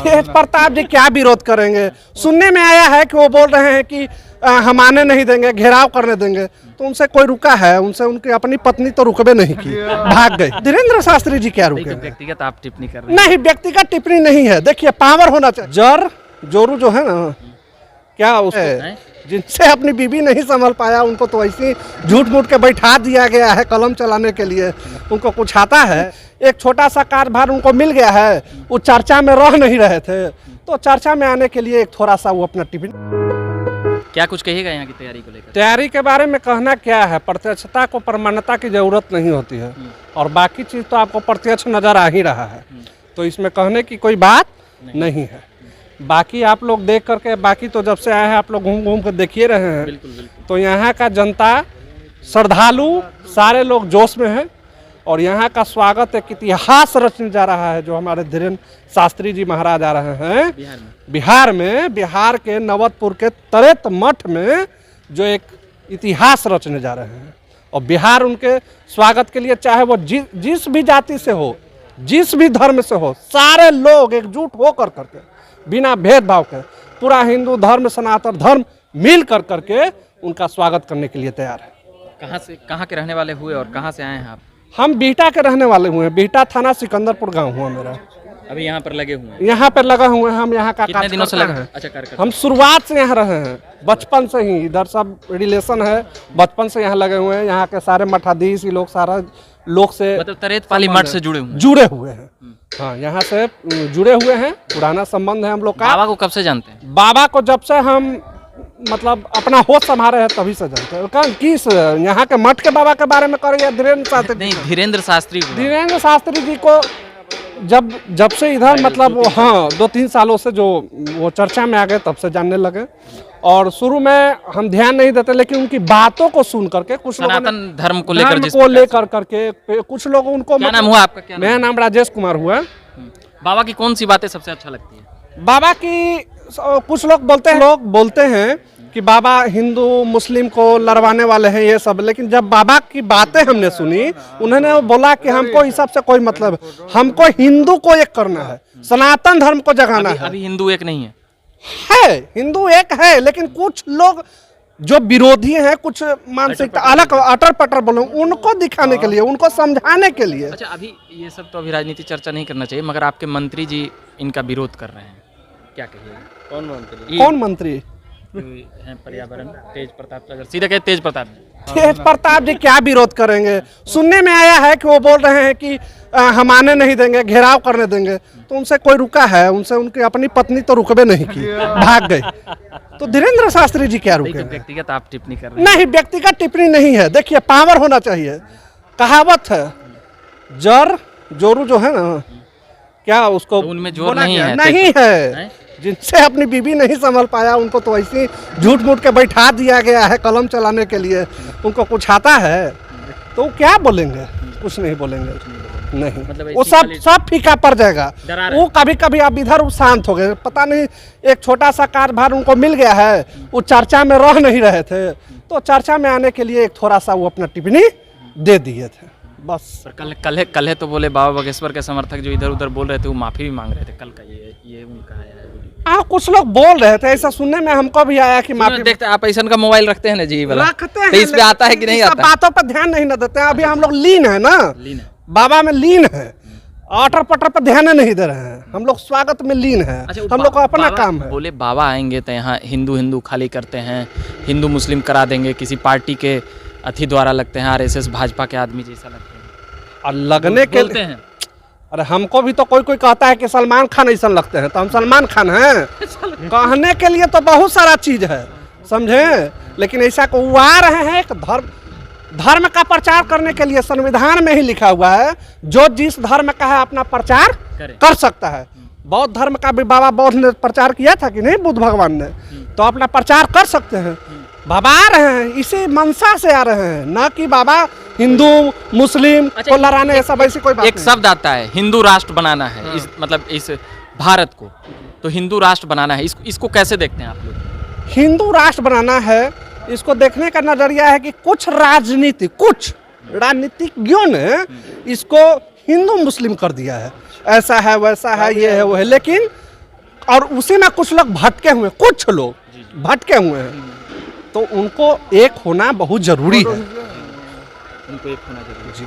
तेज प्रताप जी क्या विरोध करेंगे? सुनने में आया है कि वो बोल रहे हैं कि हम आने नहीं देंगे, घेराव करने देंगे। तो उनसे कोई रुका है? उनसे उनकी अपनी पत्नी तो रुकबे नहीं की, भाग गई। धीरेन्द्र शास्त्री जी क्या रुके? व्यक्तिगत आप टिप्पणी कर रहे हैं। नहीं, व्यक्तिगत टिप्पणी नहीं है। देखिए, पावर होना चाहिए। जोरू जो है ना, क्या उसे जिनसे अपनी बीबी नहीं संभल पाया उनको तो ऐसे झूठ मूठ के बैठा दिया गया है कलम चलाने के लिए। उनको कुछ आता है? एक छोटा सा कार्यभार उनको मिल गया है, वो चर्चा में रह नहीं रहे थे, तो चर्चा में आने के लिए एक थोड़ा सा वो अपना टिफिन। क्या कुछ कहिएगा यहाँ की तैयारी को लेकर? तैयारी के बारे में कहना क्या है, प्रत्यक्षता को प्रमाणता की जरूरत नहीं होती है, और बाकी चीज़ तो आपको प्रत्यक्ष नजर आ ही रहा है, तो इसमें कहने की कोई बात नहीं है। बाकी आप लोग देख करके, बाकी तो जब से आए हैं आप लोग घूम घूम कर देखिए रहे हैं। बिल्कुल बिल्कुल। तो यहाँ का जनता, श्रद्धालु सारे लोग जोश में हैं, और यहाँ का स्वागत एक इतिहास रचने जा रहा है जो हमारे धीरेन्द्र शास्त्री जी महाराज आ रहे हैं बिहार के नवतपुर के तरेत मठ में, जो एक इतिहास रचने जा रहे हैं। और बिहार उनके स्वागत के लिए, चाहे वो जिस भी जाति से हो, जिस भी धर्म से हो, सारे लोग एकजुट होकर करके बिना भेदभाव के, पूरा हिंदू धर्म, सनातन धर्म मिल कर करके उनका स्वागत करने के लिए तैयार है। कहाँ के रहने वाले हुए और कहाँ से आए हैं आप? हम बिहटा के रहने वाले हुए हैं। बिहटा थाना सिकंदरपुर गांव हुआ मेरा। अभी यहाँ पर लगे हुए हैं? यहाँ पर लगा हुए हैं। हम यहाँ का कितने दिनों से लगे हैं? अच्छा, कार्यकर्ता। हम शुरुआत से यहाँ रहे हैं, बचपन से ही इधर सब रिलेशन है, बचपन से यहाँ लगे हुए हैं। यहाँ के सारे मठाधीश लोग, सारा लोग से, मतलब तरेत पाली मठ से जुड़े हुए हैं। हाँ, यहाँ से जुड़े हुए हैं, पुराना संबंध है हम लोग का। बाबा को कब से जानते हैं? बाबा को जब से हम मतलब अपना होश संभाले हैं तभी से जानते हैं। किस यहाँ के मठ के बाबा के बारे में करें? धीरेन्द्र शास्त्री? नहीं, धीरेन्द्र शास्त्री। धीरेन्द्र शास्त्री जी को जब से इधर मतलब वो, हाँ, 2-3 सालों से जो वो चर्चा में आ गए तब से जानने लगे। और शुरू में हम ध्यान नहीं देते, लेकिन उनकी बातों को सुन करके, कुछ सनातन धर्म को लेकर करके कुछ लोग उनको। क्या नाम हुआ आपका? क्या मेरा नाम राजेश कुमार हुआ। बाबा की कौन सी बातें सबसे अच्छा लगती है? बाबा की कुछ लोग बोलते हैं कि बाबा हिंदू मुस्लिम को लड़वाने वाले हैं, ये सब। लेकिन जब बाबा की बातें हमने सुनी, उन्होंने बोला कि हमको इस सब से कोई मतलब, हमको हिंदू को एक करना है, सनातन धर्म को जगाना है। अभी हिंदू एक नहीं है? हिंदू एक है, लेकिन कुछ लोग जो विरोधी हैं, कुछ मानसिकता अलग अटर पटर बोलो, उनको दिखाने के लिए, उनको समझाने के लिए। अच्छा, अभी ये सब तो अभी राजनीति चर्चा नहीं करना चाहिए, मगर आपके मंत्री जी इनका विरोध कर रहे हैं, क्या कहिएगा? कौन मंत्री? पर्यावरण, तेज प्रताप। अगर सीधे कहे तेज प्रताप जी क्या विरोध करेंगे? सुनने में आया है कि वो बोल रहे हैं कि हम आने नहीं देंगे, घेराव करने देंगे। तो उनसे कोई रुका है? उनसे उनकी अपनी पत्नी तो रुकबे नहीं की, भाग गई। तो धीरेन्द्र शास्त्री जी क्या रुके? व्यक्तिगत आप टिप्पणी कर रहे हैं। नहीं, व्यक्तिगत टिप्पणी नहीं है। देखिए, पावर होना चाहिए। कहावत है, जोरू जो है ना, क्या उसको? उनमें जोर नहीं है। जिनसे अपनी बीबी नहीं संभल पाया उनको तो ऐसे झूठ मूठ के बैठा दिया गया है कलम चलाने के लिए। उनको कुछ आता है? तो क्या बोलेंगे? कुछ नहीं बोलेंगे। नहीं, मतलब वो सब फीका पड़ जाएगा। वो कभी अब इधर शांत हो गए, पता नहीं, एक छोटा सा कार्यभार उनको मिल गया है, वो चर्चा में रह नहीं रहे थे, तो चर्चा में आने के लिए एक थोड़ा सा वो अपना टिप्पणी दे दिए थे, बस। कल तो बोले बाबा बागेश्वर के समर्थक जो इधर उधर बोल रहे थे, वो माफी भी मांग रहे थे। कल का ये उनका है। हाँ, कुछ लोग बोल रहे थे, ऐसा सुनने में हमको भी आया कि माफी। देखते आप ऐसा का मोबाइल रखते हैं ना जी? रखते हैं, तो इस पे आता है कि नहीं आता? बातों पर ध्यान नहीं देते हैं। अभी हम लोग लीन है ना, बाबा में लीन है, अटर पटर पर ध्यान नहीं दे रहे हैं। हम लोग स्वागत में लीन है। हम लोग का अपना काम है। बोले बाबा आएंगे तो यहाँ हिंदू खाली करते हैं, हिंदू मुस्लिम करा देंगे, किसी पार्टी के अथी द्वारा लगते हैं, RSS भाजपा के आदमी जैसा लगते हैं और लगने के लिए हैं। अरे हमको भी तो कोई कहता है कि सलमान खान ऐसा लगते हैं, तो हम सलमान खान हैं? कहने के लिए तो बहुत सारा चीज है, समझे? लेकिन ऐसा को वो आ रहे हैं एक धर्म का प्रचार करने के लिए। संविधान में ही लिखा हुआ है, जो जिस धर्म का है अपना प्रचार कर सकता है। बौद्ध धर्म का भी बाबा बौद्ध ने प्रचार किया था कि नहीं, बुद्ध भगवान ने, तो अपना प्रचार कर सकते हैं। बाबा आ रहे हैं इसी मनसा से आ रहे हैं, ना कि बाबा हिंदू मुस्लिम को लड़ाने, ऐसा वैसी कोई बात एक शब्द आता है, हिंदू राष्ट्र बनाना है। हाँ। मतलब इस भारत को तो हिंदू राष्ट्र बनाना है, इसको कैसे देखते हैं आप लोग? हिंदू राष्ट्र बनाना है, इसको देखने का नजरिया है कि कुछ राजनीतिज्ञों ने इसको हिंदू मुस्लिम कर दिया है, ऐसा है वैसा है, ये है वो है। लेकिन और उसी में कुछ लोग भटके हुए, कुछ लोग भटके हुए हैं, तो उनको एक होना बहुत जरूरी है। उनको एक होना जरूरी जी।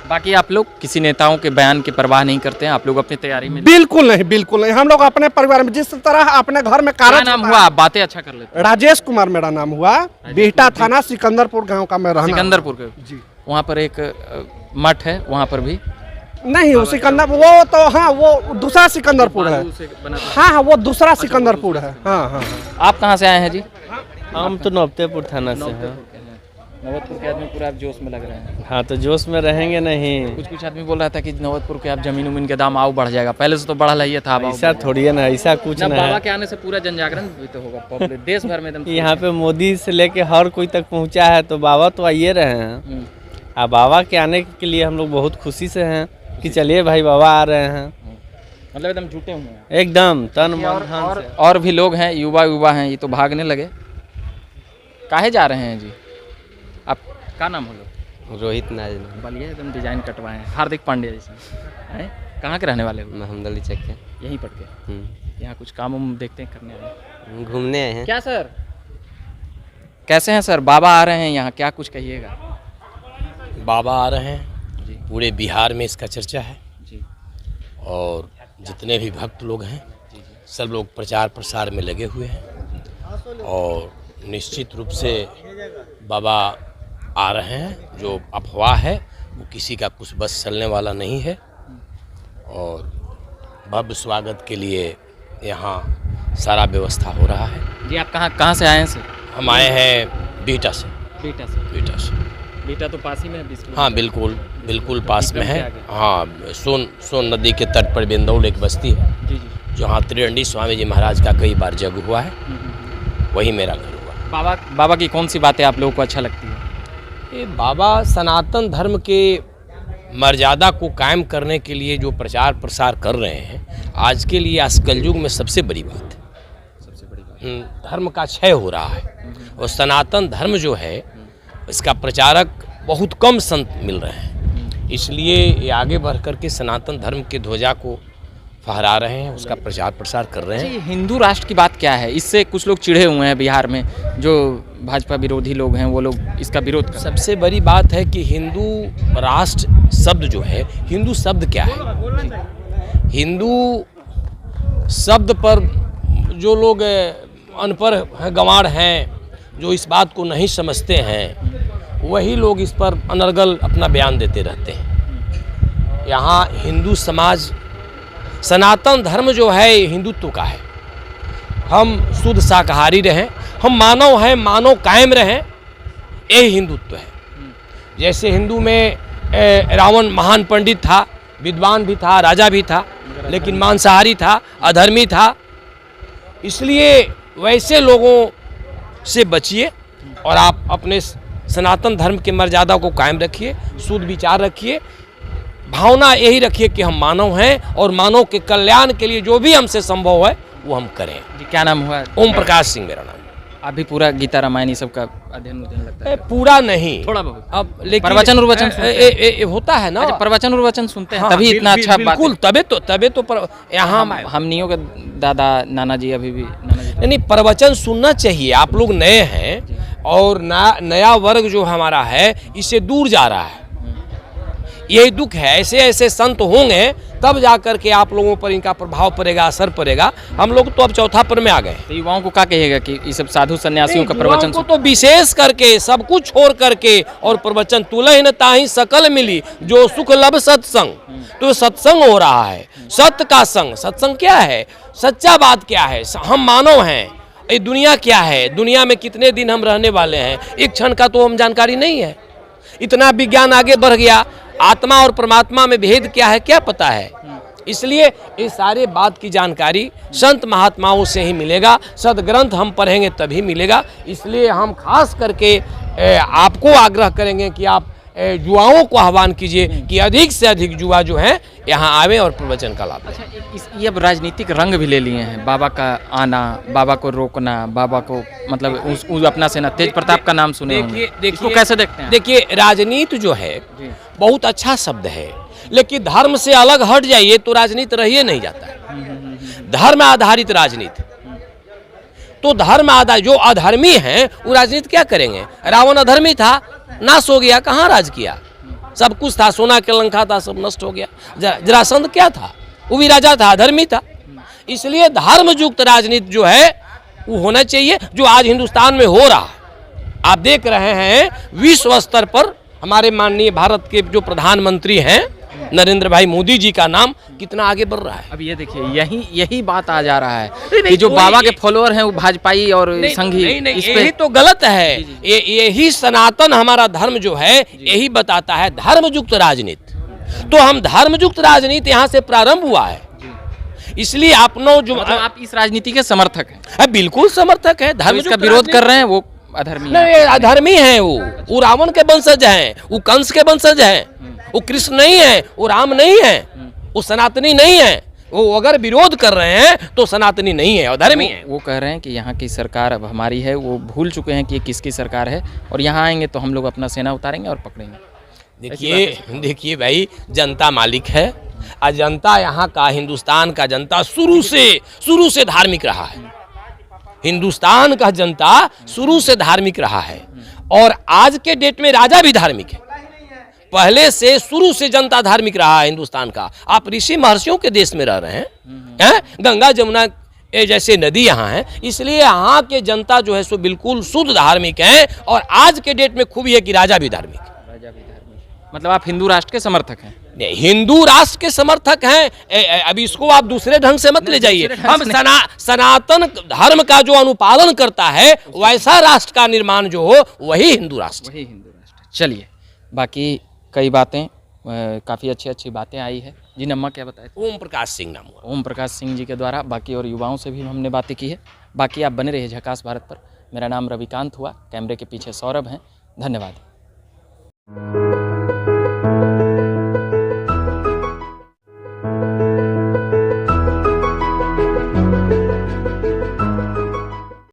बाकी आप लोग किसी नेताओं के बयान की परवाह नहीं करते हैं, आप लोग अपनी तैयारी में? बिल्कुल नहीं, बिल्कुल नहीं। हम लोग अपने परिवार में जिस तरह अपने घर में क्या नाम हुआ? आप बातें अच्छा कर लेते हैं। राजेश कुमार मेरा नाम हुआ, बिहटा थाना सिकंदरपुर गांव का मैं रहना। सिकंदरपुर के जी। वहाँ पर एक मठ है, वहाँ पर भी नहीं, वो सिकंदर, वो तो हाँ, वो दूसरा सिकंदरपुर है। हाँ हाँ, वो दूसरा सिकंदरपुर है। हाँ हाँ। आप कहाँ से आए हैं जी? हम तो नवतेपुर थाना से हैं। नवतपुर के आदमी पूरा आप जोश में लग रहे हैं। हाँ, तो जोश में रहेंगे नहीं। कुछ आदमी बोल रहा था कि नवतपुर के आप जमीन उमीन के दाम आओ बढ़ जाएगा, पहले से तो बढ़ा ही था। ऐसा थोड़ी है ना, ऐसा कुछ ना बाबा है। के आने से पूरा जनजागरण भी तो होगा, पब्लिक देश भर में एकदम। यहाँ पे मोदी से लेके हर कोई तक पहुँचा है, तो बाबा तो आइए रहे हैं। अब बाबा के आने के लिए हम लोग बहुत खुशी से हैं कि चलिए भाई बाबा आ रहे हैं। मतलब एकदम जुटे हुए हैं एकदम तन मन धन से। और भी लोग हैं, युवा हैं, ये तो भागने लगे। काहे जा रहे हैं जी? आप क्या नाम हो लोग? रोहित नाजन। बलिए एकदम डिजाइन कटवाए हैं, हार्दिक पांड्या जैसे हैं। कहाँ के रहने वाले हो? मैं हमदली चेक के। यहीं पढ़ के यहाँ कुछ काम हम देखते हैं करने आए? घूमने आए हैं। क्या सर, कैसे हैं सर? बाबा आ रहे हैं यहाँ, क्या कुछ कहिएगा? बाबा आ रहे हैं जी। पूरे बिहार में इसका चर्चा है जी। और जितने भी भक्त लोग हैं सब लोग प्रचार प्रसार में लगे हुए हैं और निश्चित रूप से बाबा आ रहे हैं। जो अफवाह है वो किसी का कुछ बस चलने वाला नहीं है और भव्य स्वागत के लिए यहाँ सारा व्यवस्था हो रहा है। जी, आप कहाँ से आए हैं सर? हम आए हैं बिहटा से। बिहटा से? बिहटा से। बिहटा तो पास ही में है, 20 किलोमीटर। हाँ, बिल्कुल पास में है। हाँ, सोन नदी के तट पर बेंदौल एक बस्ती है जी जी, जहाँ त्रिदंडी स्वामी जी महाराज का कई बार जग हुआ है, वही मेरा घर हुआ। बाबा की कौन सी बातें आप लोगों को अच्छा लगती है? ये बाबा सनातन धर्म के मर्यादा को कायम करने के लिए जो प्रचार प्रसार कर रहे हैं, आज के लिए आज कलयुग में सबसे बड़ी बात है। सबसे बड़ी बात धर्म का क्षय हो रहा है और सनातन धर्म जो है इसका प्रचारक बहुत कम संत मिल रहे हैं, इसलिए ये आगे बढ़ कर के सनातन धर्म के ध्वजा को फहरा रहे हैं, उसका प्रचार प्रसार कर रहे हैं। हिंदू राष्ट्र की बात क्या है? इससे कुछ लोग चिढ़े हुए हैं बिहार में, जो भाजपा विरोधी लोग हैं वो लोग इसका विरोध कर रहे हैं। सबसे बड़ी बात है कि हिंदू राष्ट्र शब्द जो है, हिंदू शब्द क्या है? हिंदू शब्द पर जो लोग अनपढ़ हैं, गंवार हैं, जो इस बात को नहीं समझते हैं, वही लोग इस पर अनर्गल अपना बयान देते रहते हैं। यहाँ हिंदू समाज, सनातन धर्म जो है हिंदुत्व का है। हम शुद्ध शाकाहारी रहें, हम मानव हैं, मानव कायम रहें, यही हिंदुत्व है। जैसे हिंदू में रावण महान पंडित था, विद्वान भी था, राजा भी था, लेकिन मांसाहारी था, अधर्मी था। इसलिए वैसे लोगों से बचिए और आप अपने सनातन धर्म के मर्यादा को कायम रखिए, शुद्ध विचार रखिए, भावना यही रखिए कि हम मानव हैं और मानव के कल्याण के लिए जो भी हमसे संभव है वो हम करें। जी, क्या नाम हुआ? ओम प्रकाश सिंह मेरा नाम। आप भी पूरा गीता रामायण ये सब का अध्ययन लगता है? पूरा नहीं, थोड़ा बहुत। अब लेकिन प्रवचन उर्वचन होता है ना। अच्छा, प्रवचन उर्वचन सुनते हैं, हाँ, तभी इतना अच्छा बात। बिल्कुल, तबे तो यहाँ हमनियों के दादा नाना जी अभी भी नहीं, प्रवचन सुनना चाहिए। आप लोग नए हैं और नया वर्ग जो हमारा है इससे दूर जा रहा है, यही दुख है। ऐसे ऐसे संत होंगे तब जा कर के आप लोगों पर इनका प्रभाव पड़ेगा, असर पड़ेगा। हम लोग तो अब चौथा पर में आ गए। तो युवाओं को क्या कहिएगा कि ये सब साधु सन्यासियों का प्रवचन को तो विशेष करके सब कुछ छोड़ करके और प्रवचन तुलहि न ताहि सकल मिली जो सुख लब सत्संग, तो सत्संग हो रहा है, सत्य का संग। सत्संग क्या है? सच्चा बात क्या है? हम मानव हैं, ये दुनिया क्या है, दुनिया में कितने दिन हम रहने वाले हैं, एक क्षण का तो हम जानकारी नहीं है। इतना विज्ञान आगे बढ़ गया, आत्मा और परमात्मा में भेद क्या है क्या पता है? इसलिए ये सारे बात की जानकारी संत महात्माओं से ही मिलेगा, सदग्रंथ हम पढ़ेंगे तभी मिलेगा। इसलिए हम खास करके आपको आग्रह करेंगे कि आप युवाओं को आह्वान कीजिए कि अधिक से अधिक युवा जो हैं यहाँ आवे और प्रवचन का लाभ। अच्छा, ये अब राजनीतिक रंग भी ले लिए हैं, बाबा का आना, बाबा को रोकना, बाबा को मतलब उस अपना सेना तेज प्रताप का नाम सुने होंगे। इसको कैसे देखते हैं? देखिए, राजनीति जो है बहुत अच्छा शब्द है, लेकिन धर्म से अलग हट जाइए तो राजनीति रहिए नहीं जाता है। धर्म आधारित राजनीति। तो धर्म आधारित जो अधर्मी हैं वो राजनीति क्या करेंगे? रावण अधर्मी था, नाश हो गया, कहाँ राज किया? सब कुछ था, सोना के लंका था, सब नष्ट हो गया। जरासंध क्या था? वो भी राजा था, अधर्मी था। इसलिए धर्मयुक्त राजनीति जो है वो होना चाहिए, जो आज हिंदुस्तान में हो रहा है। आप देख रहे हैं विश्व स्तर पर हमारे माननीय भारत के जो प्रधानमंत्री हैं नरेंद्र भाई मोदी जी का नाम कितना आगे बढ़ रहा है। अब ये देखिए यही बात आ जा रहा है कि जो बाबा के फॉलोअर हैं वो भाजपाई और संघी, इस पे यही तो गलत है। यही सनातन हमारा धर्म जो है यही बताता है धर्मयुक्त राजनीति। तो हम धर्मयुक्त राजनीति यहाँ से प्रारंभ हुआ है, इसलिए अपनों जो मतलब आप इस राजनीति के समर्थक हैं? बिल्कुल समर्थक है। धर्म इसका विरोध कर रहे हैं वो अधर्मी नहीं, अधर्मी है वो रावण के वंशज हैं, वो कंस के वंशज हैं, वो कृष्ण नहीं है, वो राम नहीं है, वो सनातनी नहीं है। वो अगर विरोध कर रहे हैं तो सनातनी नहीं है, अधर्मी है। वो कह रहे हैं कि यहाँ की सरकार अब हमारी है, वो भूल चुके हैं कि ये किसकी सरकार है और यहाँ आएंगे तो हम लोग अपना सेना उतारेंगे और पकड़ेंगे। देखिए भाई, जनता मालिक है और जनता यहाँ का, हिंदुस्तान का जनता शुरू से धार्मिक रहा है। हिंदुस्तान का जनता शुरू से धार्मिक रहा है और आज के डेट में राजा भी धार्मिक है। पहले से शुरू से जनता धार्मिक रहा है हिंदुस्तान का। आप ऋषि महर्षियों के देश में रह रहे हैं, गंगा जमुना जैसे नदी यहाँ है, इसलिए यहाँ के जनता जो है सो बिल्कुल शुद्ध धार्मिक है। और आज के डेट में खूबी है कि राजा भी धार्मिक। मतलब आप हिंदू राष्ट्र के समर्थक हैं? हिंदू राष्ट्र के समर्थक हैं। अब इसको आप दूसरे ढंग से मत ले जाइए। हम सनातन धर्म का जो अनुपालन करता है वैसा राष्ट्र का निर्माण जो हो वही हिंदू राष्ट्र। चलिए, बाकी कई बातें काफ़ी अच्छी बातें आई है। जी नम्मा क्या बताए? ओम प्रकाश सिंह नाम हुआ। ओम प्रकाश सिंह जी के द्वारा। बाकी और युवाओं से भी हमने बातें की है। बाकी आप बने रहिए झकास भारत पर। मेरा नाम रविकांत हुआ, कैमरे के पीछे सौरभ हैं। धन्यवाद।